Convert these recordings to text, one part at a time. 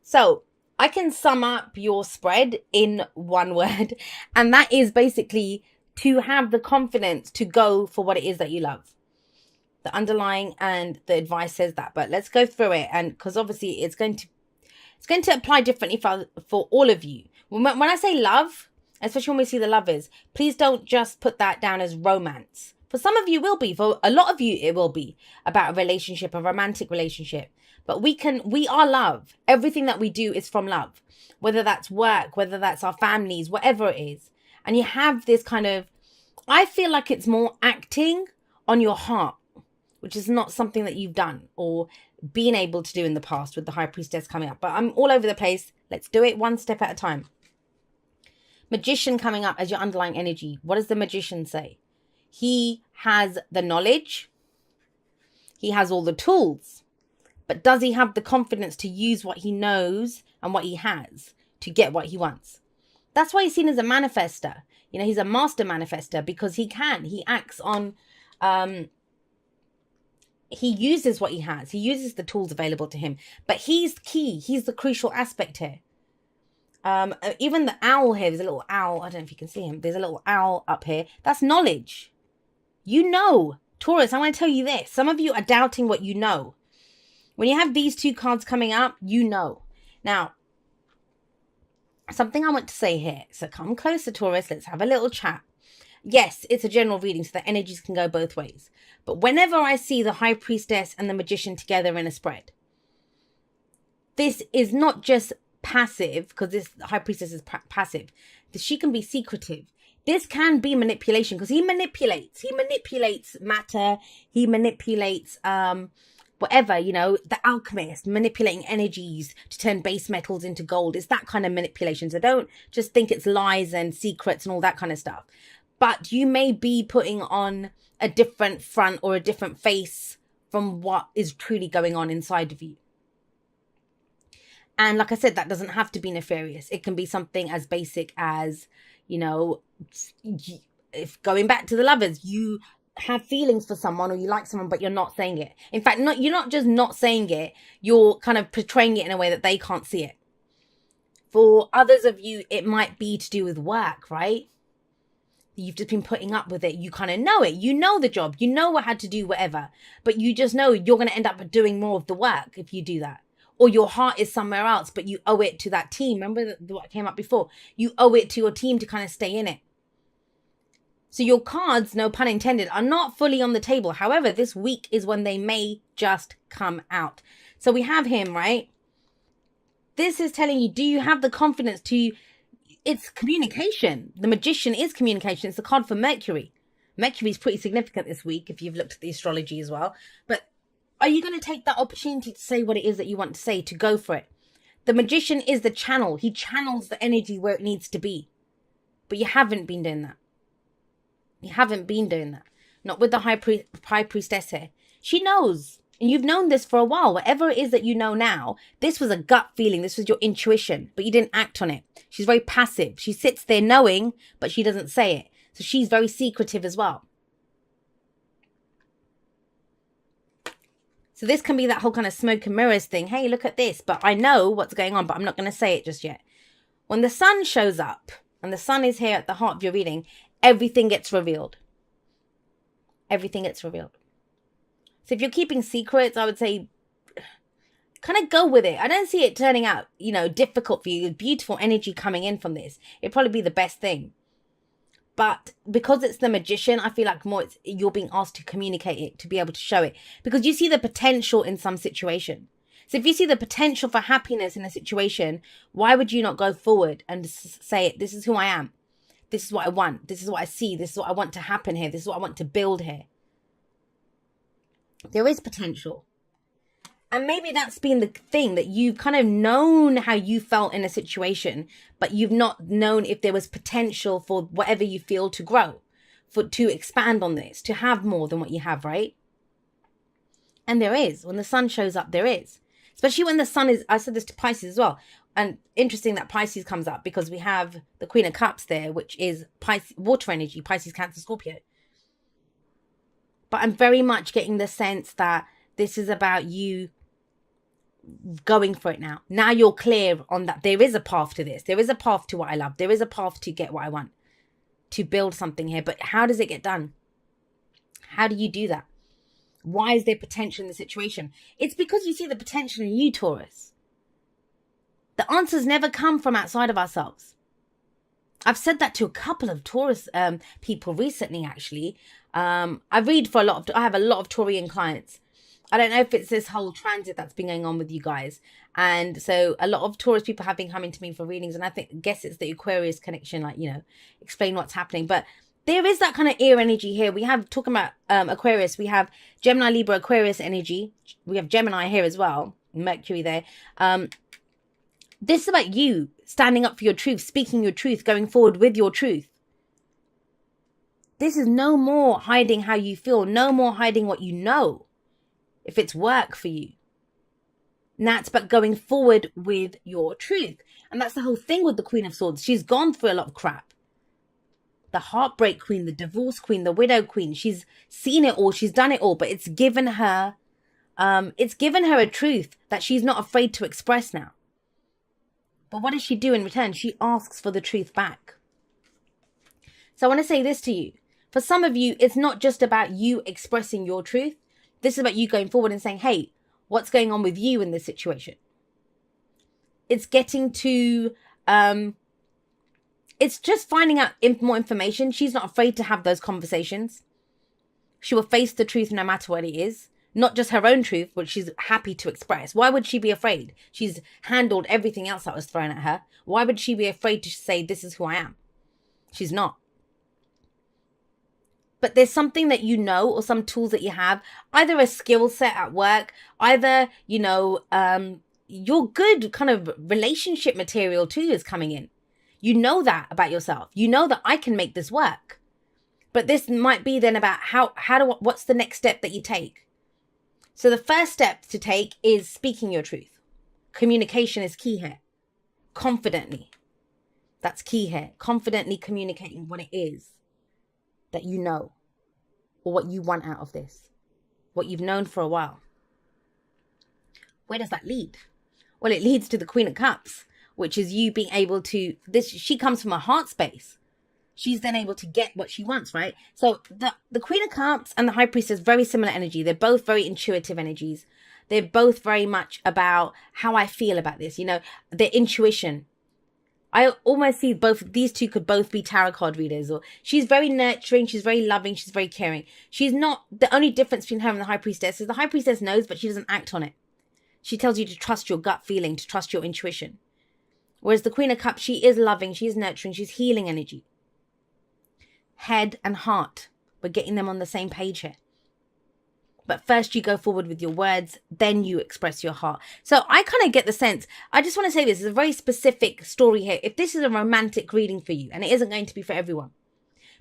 So I can sum up your spread in one word, and that is basically to have the confidence to go for what it is that you love. The underlying and the advice says that, but let's go through it, and because obviously it's going to apply differently for all of you. When I say love, especially when we see the lovers, please don't just put that down as romance. For some of you, it will be. For a lot of you, it will be about a relationship, a romantic relationship. But we are love. Everything that we do is from love, whether that's work, whether that's our families, whatever it is. And you have this kind of, I feel like it's more acting on your heart, which is not something that you've done or been able to do in the past with the High Priestess coming up. But I'm all over the place. Let's do it one step at a time. Magician coming up as your underlying energy. What does the Magician say? He has the knowledge. He has all the tools. But does he have the confidence to use what he knows and what he has to get what he wants? That's why he's seen as a manifester. You know, he's a master manifester because he can. He acts on... he uses what he has. He uses the tools available to him. But he's key. He's the crucial aspect here. Even the owl here, there's a little owl. I don't know if you can see him. There's a little owl up here. That's knowledge. You know. Taurus, I want to tell you this. Some of you are doubting what you know. When you have these two cards coming up, you know. Now, something I want to say here. So come closer, Taurus. Let's have a little chat. Yes, it's a general reading, so the energies can go both ways. But whenever I see the High Priestess and the Magician together in a spread, this is not just passive, because this High Priestess is passive. She can be secretive. This can be manipulation, because he manipulates matter. He manipulates whatever, you know, the alchemist, manipulating energies to turn base metals into gold. It's that kind of manipulation. So don't just think it's lies and secrets and all that kind of stuff. But you may be putting on a different front or a different face from what is truly going on inside of you. And like I said, that doesn't have to be nefarious. It can be something as basic as, you know, if going back to the lovers, you have feelings for someone or you like someone, but you're not saying it. In fact, you're not just not saying it, you're kind of portraying it in a way that they can't see it. For others of you, it might be to do with work, right? You've just been putting up with it. You kind of know it. You know the job. You know what had to do whatever. But you just know you're going to end up doing more of the work if you do that. Or your heart is somewhere else, but you owe it to that team. Remember what came up before? You owe it to your team to kind of stay in it. So your cards, no pun intended, are not fully on the table. However, this week is when they may just come out. So we have him, right? This is telling you, do you have the confidence to... It's communication. The Magician is communication. It's the card for Mercury. Mercury is pretty significant this week if you've looked at the astrology as well. But are you going to take that opportunity to say what it is that you want to say, to go for it? The Magician is the channel. He channels the energy where it needs to be. But you haven't been doing that. You haven't been doing that. Not with the High Priestess here. She knows. And you've known this for a while. Whatever it is that you know now, this was a gut feeling. This was your intuition. But you didn't act on it. She's very passive. She sits there knowing, but she doesn't say it. So she's very secretive as well. So this can be that whole kind of smoke and mirrors thing. Hey, look at this. But I know what's going on, but I'm not going to say it just yet. When the sun shows up, and the sun is here at the heart of your reading, everything gets revealed. Everything gets revealed. So if you're keeping secrets, I would say kind of go with it. I don't see it turning out, you know, difficult for you. Beautiful energy coming in from this. It'd probably be the best thing. But because it's the Magician, I feel like more you're being asked to communicate it, to be able to show it. Because you see the potential in some situation. So if you see the potential for happiness in a situation, why would you not go forward and say, this is who I am. This is what I want. This is what I see. This is what I want to happen here. This is what I want to build here. There is potential. And maybe that's been the thing, that you've kind of known how you felt in a situation, but you've not known if there was potential for whatever you feel to grow, to expand on this, to have more than what you have, right? And there is. When the sun shows up, there is. Especially when the sun is, I said this to Pisces as well. And interesting that Pisces comes up because we have the Queen of Cups there, which is Pisces, water energy, Pisces, Cancer, Scorpio. But I'm very much getting the sense that this is about you going for it now. Now you're clear on that. There is a path to this. There is a path to what I love. There is a path to get what I want, to build something here. But how does it get done? How do you do that? Why is there potential in the situation? It's because you see the potential in you, Taurus. The answers never come from outside of ourselves. I've said that to a couple of Taurus people recently, actually. I have a lot of Taurian clients. I don't know if it's this whole transit that's been going on with you guys. And so a lot of Taurus people have been coming to me for readings. And I guess it's the Aquarius connection, like, explain what's happening. But there is that kind of air energy here. We have, talking about Aquarius, we have Gemini, Libra, Aquarius energy. We have Gemini here as well. Mercury there. This is about you standing up for your truth, speaking your truth, going forward with your truth. This is no more hiding how you feel, no more hiding what you know, if it's work for you. And that's about going forward with your truth. And that's the whole thing with the Queen of Swords. She's gone through a lot of crap. The heartbreak queen, the divorce queen, the widow queen. She's seen it all. She's done it all. But it's given her a truth that she's not afraid to express now. But what does she do in return? She asks for the truth back. So I want to say this to you. For some of you, it's not just about you expressing your truth. This is about you going forward and saying, hey, what's going on with you in this situation? It's getting to, it's just finding out more information. She's not afraid to have those conversations. She will face the truth no matter what it is. Not just her own truth, but she's happy to express. Why would she be afraid? She's handled everything else that was thrown at her. Why would she be afraid to say, this is who I am? She's not. But there's something that you know, or some tools that you have, either a skill set at work, either, your good kind of relationship material too is coming in. You know that about yourself. You know that I can make this work. But this might be then about what's the next step that you take? So the first step to take is speaking your truth. Communication is key here. Confidently. That's key here. Confidently communicating what it is that you know, or what you want out of this, what you've known for a while. Where does that lead? Well, it leads to the Queen of Cups, which is you being able to, she comes from a heart space. She's then able to get what she wants, right? So the Queen of Cups and the High Priestess, very similar energy. They're both very intuitive energies. They're both very much about how I feel about this, their intuition. I almost see these two could both be tarot card readers. Or she's very nurturing, she's very loving, she's very caring. She's not, the only difference between her and the High Priestess is the High Priestess knows, but she doesn't act on it. She tells you to trust your gut feeling, to trust your intuition. Whereas the Queen of Cups, she is loving, she is nurturing, she's healing energy. Head and heart, we're getting them on the same page here. But first you go forward with your words, then you express your heart. So I kind of get the sense, I just want to say this is a very specific story here. If this is a romantic reading for you, and it isn't going to be for everyone,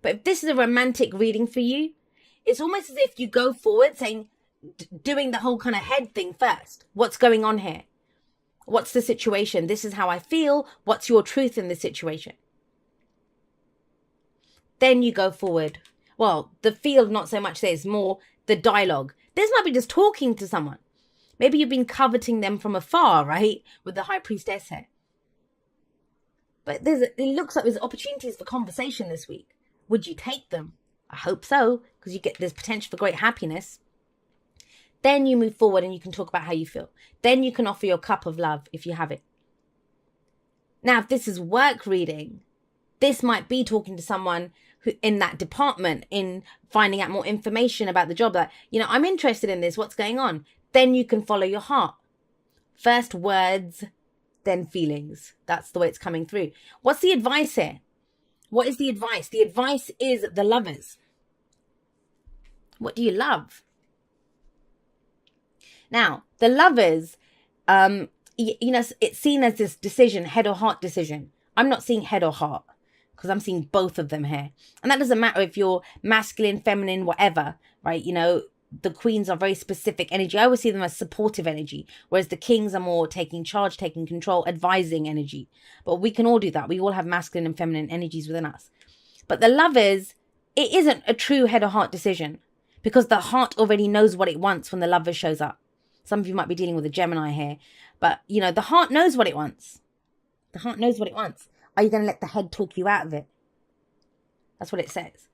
but if this is a romantic reading for you, it's almost as if you go forward saying, doing the whole kind of head thing first. What's going on here? What's the situation? This is how I feel. What's your truth in this situation? Then you go forward. Well, the feel, not so much there, it's more the dialogue. This might be just talking to someone. Maybe you've been coveting them from afar, right? With the High Priestess here. But it looks like there's opportunities for conversation this week. Would you take them? I hope so, because there's potential for great happiness. Then you move forward and you can talk about how you feel. Then you can offer your cup of love if you have it. Now, if this is work reading, this might be talking to someone who in that department, in finding out more information about the job. That, I'm interested in this. What's going on? Then you can follow your heart. First words, then feelings. That's the way it's coming through. What's the advice here? What is the advice? The advice is the Lovers. What do you love? Now, the Lovers, it's seen as this decision, head or heart decision. I'm not seeing head or heart, because I'm seeing both of them here. And that doesn't matter if you're masculine, feminine, whatever, right? The queens are very specific energy. I always see them as supportive energy, whereas the kings are more taking charge, taking control, advising energy. But we can all do that. We all have masculine and feminine energies within us. But the Lovers, it isn't a true head or heart decision, because the heart already knows what it wants when the Lover shows up. Some of you might be dealing with a Gemini here. But, you know, the heart knows what it wants. The heart knows what it wants. Are you going to let the head talk you out of it? That's what it says.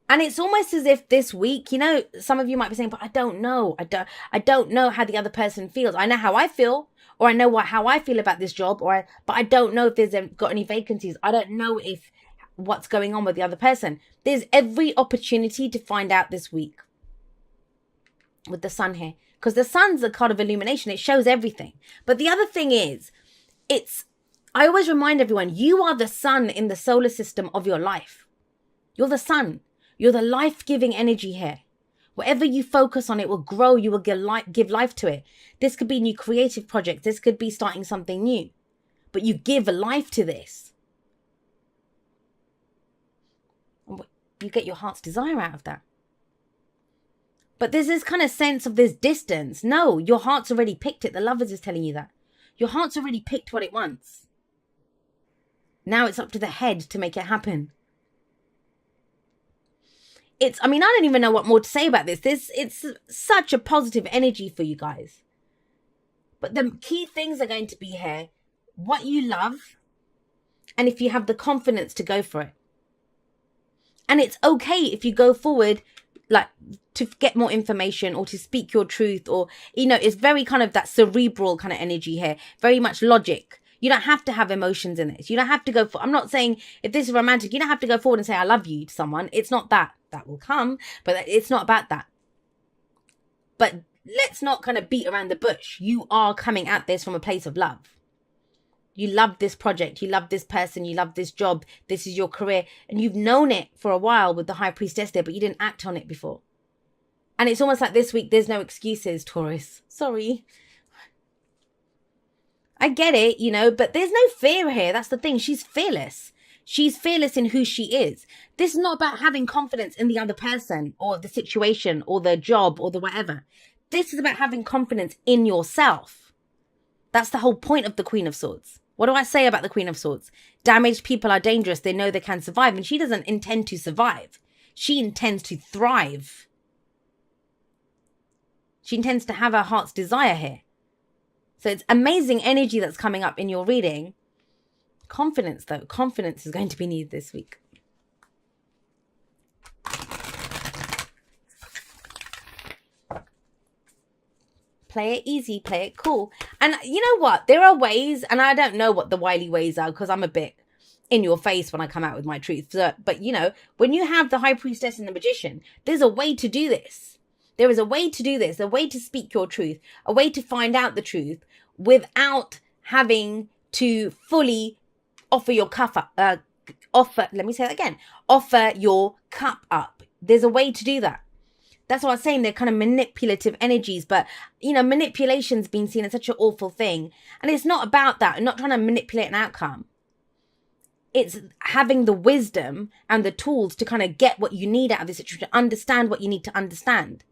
And it's almost as if this week, you know, some of you might be saying, but I don't know. I don't know how the other person feels. I know how I feel, or I know how I feel about this job, but I don't know if there's got any vacancies. I don't know if what's going on with the other person. There's every opportunity to find out this week with the sun here, because the sun's a card of illumination. It shows everything. But the other thing is, I always remind everyone, you are the sun in the solar system of your life. You're the sun. You're the life-giving energy here. Whatever you focus on, it will grow. You will give life to it. This could be new creative projects. This could be starting something new. But you give life to this. You get your heart's desire out of that. But there's this kind of sense of this distance. No, your heart's already picked it. The Lovers is telling you that. Your heart's already picked what it wants. Now it's up to the head to make it happen. I don't even know what more to say about this. It's such a positive energy for you guys. But the key things are going to be here. What you love. And if you have the confidence to go for it. And it's okay if you go forward, like, to get more information or to speak your truth, or, you know, it's very kind of that cerebral kind of energy here. Very much logic. You don't have to have emotions in this. You don't have to go I'm not saying if this is romantic, you don't have to go forward and say, I love you to someone. It's not that. That will come, but it's not about that. But let's not kind of beat around the bush. You are coming at this from a place of love. You love this project. You love this person. You love this job. This is your career. And you've known it for a while with the High Priestess there, but you didn't act on it before. And it's almost like this week, there's no excuses, Taurus. Sorry. I get it, you know, but there's no fear here. That's the thing. She's fearless. She's fearless in who she is. This is not about having confidence in the other person or the situation or the job or the whatever. This is about having confidence in yourself. That's the whole point of the Queen of Swords. What do I say about the Queen of Swords? Damaged people are dangerous. They know they can survive. And she doesn't intend to survive. She intends to thrive. She intends to have her heart's desire here. So it's amazing energy that's coming up in your reading. Confidence, though. Confidence is going to be needed this week. Play it easy, play it cool. And you know what? There are ways, and I don't know what the wily ways are because I'm a bit in your face when I come out with my truth. But, you know, when you have the High Priestess and the Magician, there's a way to do this. There is a way to do this, a way to speak your truth, a way to find out the truth without having to fully offer your cup up. Offer your cup up. There's a way to do that. That's what I was saying. They're kind of manipulative energies, but, you know, manipulation's been seen as such an awful thing. And it's not about that. I'm not trying to manipulate an outcome. It's having the wisdom and the tools to kind of get what you need out of this situation, to understand what you need to understand.